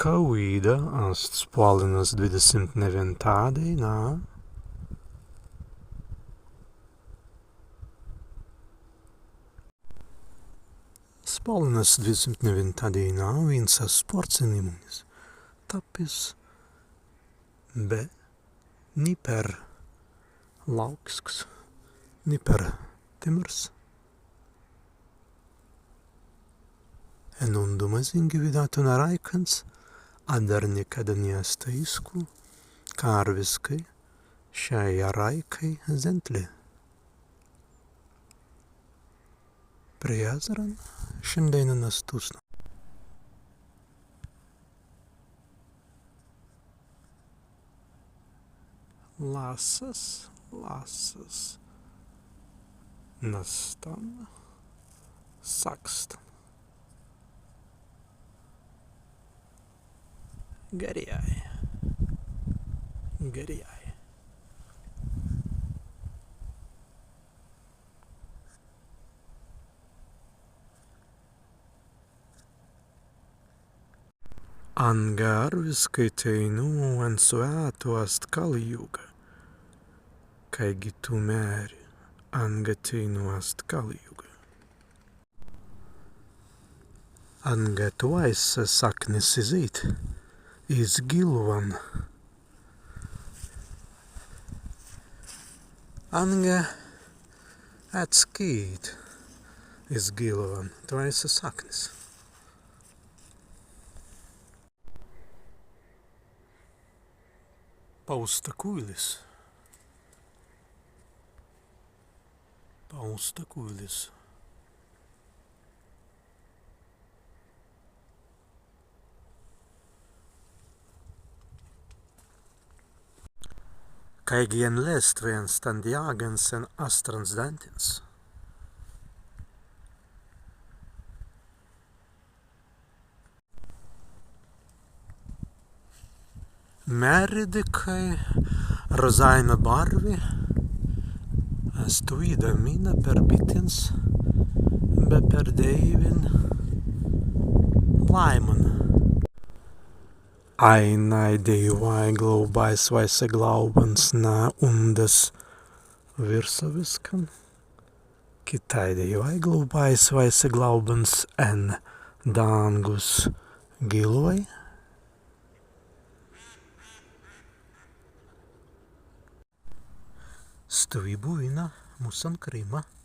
Kauīda Spallinas 29. dienā. Spallinas 29. dienā viens sports tapis be ni per lauksks, ni per timrs. En undumazingi vidātu naraikans, adar nekada neastaisku, kārviskai, šai araikai zentli. Prijazaran, šiandien nastusna. Lasas, nastan, sakstan. Garjai. Angarviskai teinu en svēto astkalijuga, kaigi tu mēri angateinu astkalijuga. Anga tu aisa saknis izīt, izgiluvan. Anga atskīt, izgiluvan, tu aisa saknis. Pausta kuilis. Kaigien lēst viens tan jāgens en astrans dentins. Meridikai rozaina barvi, stuida mina per bitins, be per deivin laiman. Ainai deivai glaubais vaisa glaubans na undas virsaviskan, kitai deivai glaubais vaisa glaubans en dangus giloi. Stuvi buina musan Krima.